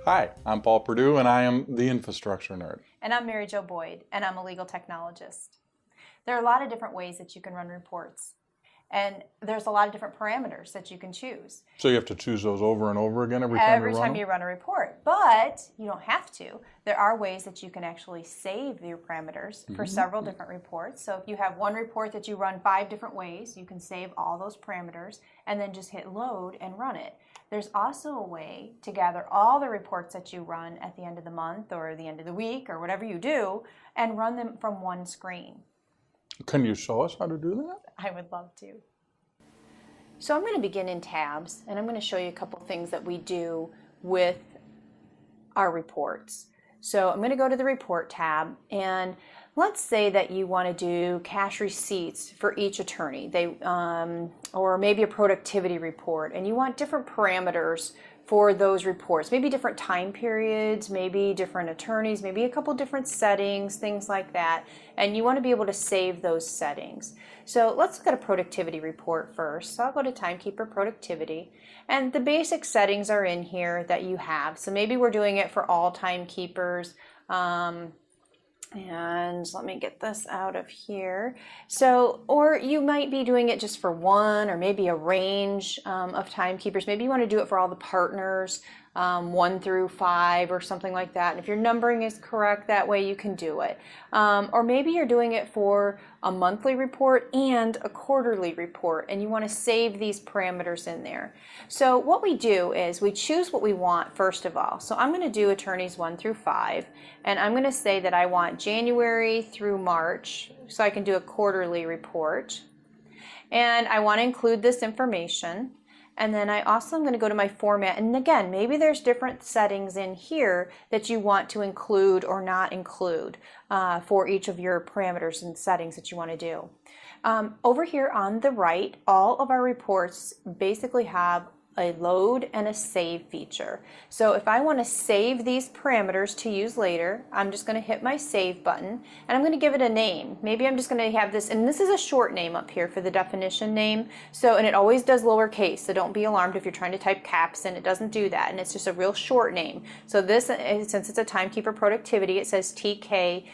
Hi, I'm Paul Perdue and I am the infrastructure nerd. And I'm Mary Jo Boyd and I'm a legal technologist. There are a lot of different ways that you can run reports. And there's a lot of different parameters that you can choose. So you have to choose those over and over again every time you run a report. But you don't have to. There are ways that you can actually save your parameters for several different reports. So if you have one report that you run 5 different ways, you can save all those parameters and then just hit load and run it. There's also a way to gather all the reports that you run at the end of the month or the end of the week or whatever you do and run them from one screen. Can you show us how to do that? I would love to. So I'm going to begin in tabs, and I'm going to show you a couple things that we do with our reports. So I'm going to go to the report tab, and let's say that you want to do cash receipts for each attorney, or maybe a productivity report, and you want different parameters for those reports, maybe different time periods, maybe different attorneys, maybe a couple different settings, things like that, and you want to be able to save those settings. So let's look at a productivity report first. So I'll go to Timekeeper Productivity, and the basic settings are in here that you have. So maybe we're doing it for all timekeepers. And let me get this out of here. So, or you might be doing it just for one, or maybe a range of timekeepers. Maybe you want to do it for all the partners, 1 through 5 or something like that. And if your numbering is correct, that way you can do it. Or maybe you're doing it for a monthly report and a quarterly report, and you want to save these parameters in there. So what we do is we choose what we want first of all. So I'm going to do attorneys 1 through 5, and I'm going to say that I want January through March, so I can do a quarterly report. And I want to include this information. And then I also am going to go to my format, and again, maybe there's different settings in here that you want to include or not include for each of your parameters and settings that you want to do. Over here on the right, all of our reports basically have a load and a save feature. So if I want to save these parameters to use later, I'm just going to hit my save button and I'm going to give it a name. Maybe I'm just going to have this, and this is a short name up here for the definition name. So, and it always does lowercase, so don't be alarmed if you're trying to type caps in, it doesn't do that, and it's just a real short name. So this, since it's a Timekeeper Productivity, it says TK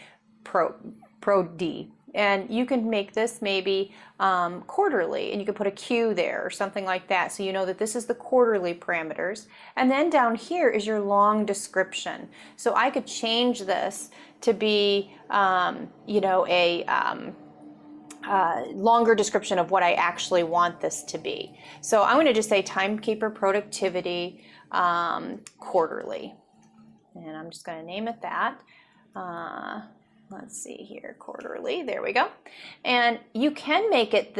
Pro D. And you can make this maybe quarterly, and you can put a Q there or something like that, so you know that this is the quarterly parameters. And then down here is your long description. So I could change this to be, you know, a longer description of what I actually want this to be. So I'm going to just say Timekeeper Productivity quarterly, and I'm just going to name it that. Let's see here, quarterly, there we go. And you can make it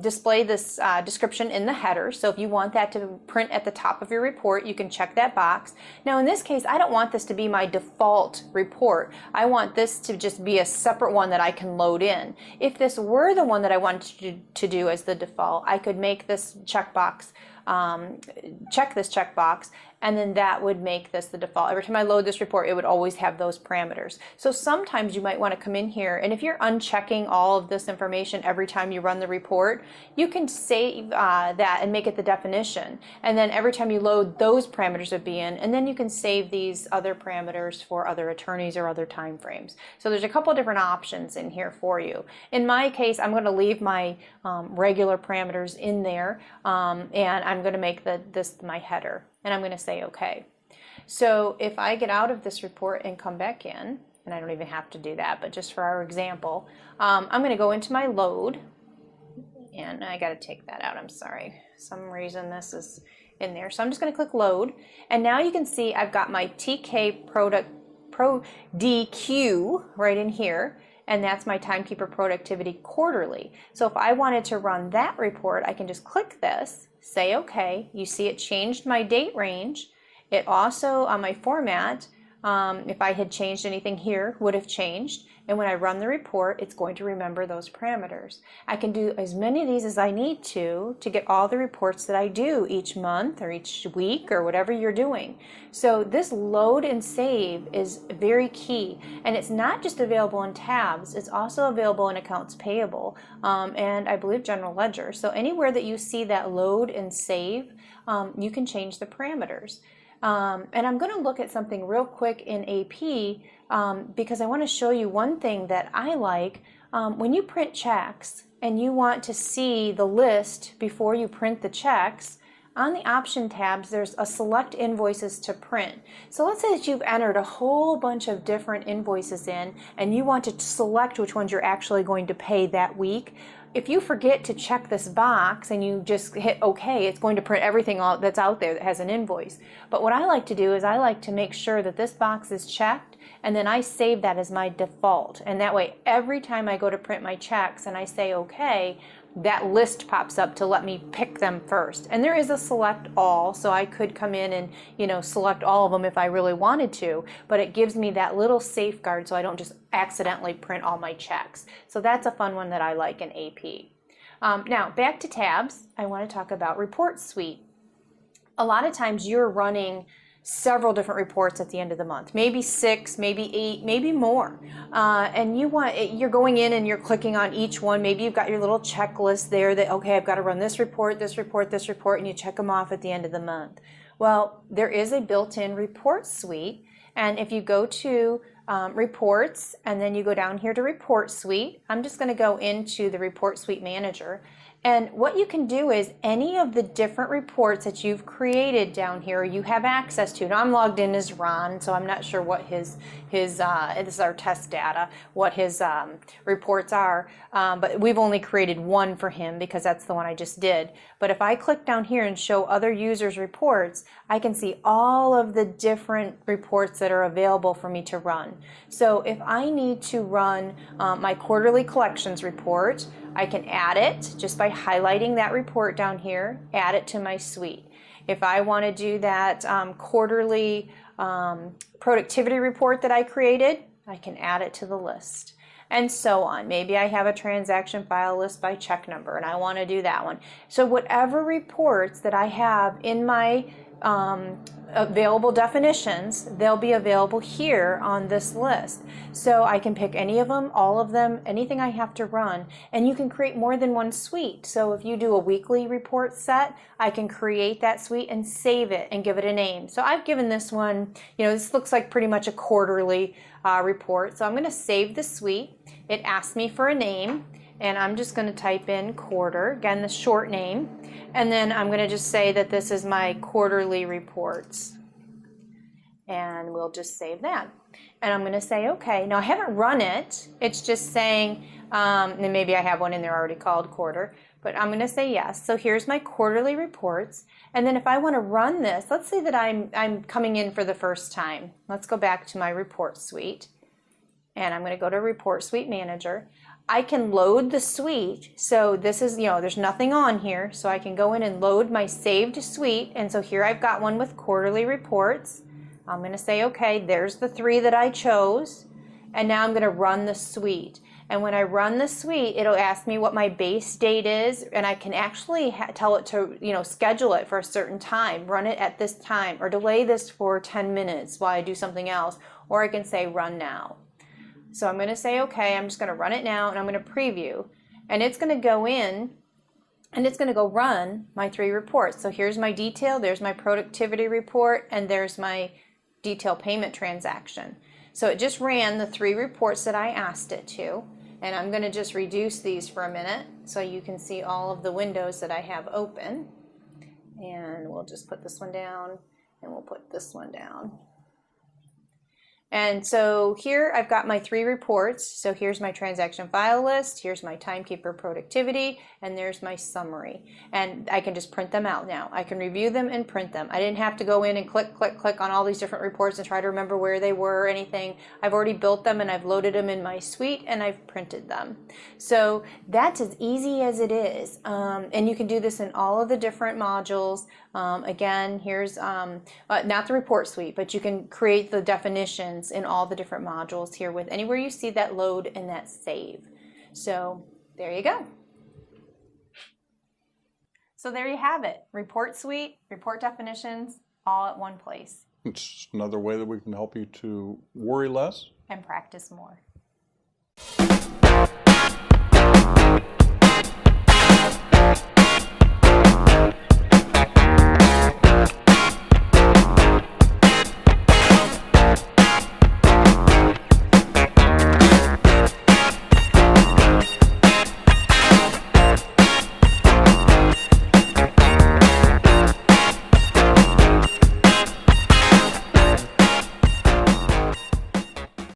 display this description in the header. So if you want that to print at the top of your report, you can check that box. Now in this case, I don't want this to be my default report. I want this to just be a separate one that I can load in. If this were the one that I wanted to do as the default, I could make this checkbox, check this checkbox, and then that would make this the default. Every time I load this report, it would always have those parameters. So sometimes you might want to come in here, and if you're unchecking all of this information every time you run the report, you can save that and make it the definition. And then every time you load, those parameters would be in, and then you can save these other parameters for other attorneys or other time frames. So there's a couple different options in here for you. In my case, I'm going to leave my regular parameters in there, and I'm going to make this my header. And I'm going to say OK. So if I get out of this report and come back in, and I don't even have to do that, but just for our example, I'm going to go into my load, and I got to take that out. I'm sorry. Some reason this is in there. So I'm just going to click load, and now you can see I've got my TK Pro DQ right in here. And that's my Timekeeper Productivity quarterly. So if I wanted to run that report, I can just click this, say OK. You see it changed my date range. It also, on my format, if I had changed anything here, would have changed. And when I run the report, it's going to remember those parameters. I can do as many of these as I need to get all the reports that I do each month or each week or whatever you're doing. So this load and save is very key. And it's not just available in tabs, it's also available in accounts payable and I believe general ledger. So anywhere that you see that load and save, you can change the parameters. And I'm going to look at something real quick in AP because I want to show you one thing that I like. When you print checks and you want to see the list before you print the checks, on the option tabs, there's a select invoices to print. So let's say that you've entered a whole bunch of different invoices in and you want to select which ones you're actually going to pay that week. If you forget to check this box and you just hit OK, it's going to print everything that's out there that has an invoice. But what I like to do is I like to make sure that this box is checked, and then I save that as my default. And that way, every time I go to print my checks and I say OK, that list pops up to let me pick them first. And there is a select all, so I could come in and select all of them if I really wanted to, but it gives me that little safeguard so I don't just accidentally print all my checks. So that's a fun one that I like in AP. Now back to tabs, I want to talk about Report Suite. A lot of times you're running several different reports at the end of the month, maybe 6, maybe 8, maybe more. And you're going in and you're clicking on each one. Maybe you've got your little checklist there that, okay, I've got to run this report, this report, this report, and you check them off at the end of the month. Well, there is a built-in report suite. And if you go to reports and then you go down here to Report Suite, I'm just going to go into the Report Suite Manager. And what you can do is any of the different reports that you've created down here, you have access to. Now I'm logged in as Ron, so I'm not sure what his this is our test data, what his reports are. But we've only created one for him because that's the one I just did. But if I click down here and show other users' reports, I can see all of the different reports that are available for me to run. So if I need to run my quarterly collections report, I can add it just by highlighting that report down here, add it to my suite. If I want to do that quarterly productivity report that I created, I can add it to the list. And so on. Maybe I have a transaction file list by check number and I want to do that one. So whatever reports that I have in my available definitions, they'll be available here on this list. So I can pick any of them, all of them, anything I have to run, and you can create more than one suite. So if you do a weekly report set, I can create that suite and save it and give it a name. So I've given this one, this looks like pretty much a quarterly report. So I'm going to save the suite. It asks me for a name, and I'm just going to type in quarter, again the short name, and then I'm going to just say that this is my quarterly reports, and we'll just save that. And I'm going to say okay. Now I haven't run it, it's just saying, and maybe I have one in there already called quarter, but I'm going to say yes. So here's my quarterly reports, and then if I want to run this, let's say that I'm coming in for the first time. Let's go back to my report suite, and I'm going to go to Report Suite Manager. I can load the suite. So this is, there's nothing on here. So I can go in and load my saved suite. And so here I've got one with quarterly reports. I'm going to say, okay, there's the 3 that I chose. And now I'm going to run the suite. And when I run the suite, it'll ask me what my base date is. And I can actually tell it to, schedule it for a certain time, run it at this time, or delay this for 10 minutes while I do something else. Or I can say run now. So I'm going to say, okay, I'm just going to run it now, and I'm going to preview. And it's going to go in, and it's going to go run my 3 reports. So here's my detail, there's my productivity report, and there's my detail payment transaction. So it just ran the 3 reports that I asked it to. And I'm going to just reduce these for a minute so you can see all of the windows that I have open. And we'll just put this one down, and we'll put this one down. And so here I've got my 3 reports. So here's my transaction file list, here's my Timekeeper Productivity, and there's my summary. And I can just print them out now. I can review them and print them. I didn't have to go in and click on all these different reports and try to remember where they were or anything. I've already built them and I've loaded them in my suite and I've printed them. So that's as easy as it is. And you can do this in all of the different modules. Again, here's not the report suite, but you can create the definitions in all the different modules here with anywhere you see that load and that save. So there you go. So there you have it. Report suite, report definitions, all at one place. It's another way that we can help you to worry less and practice more.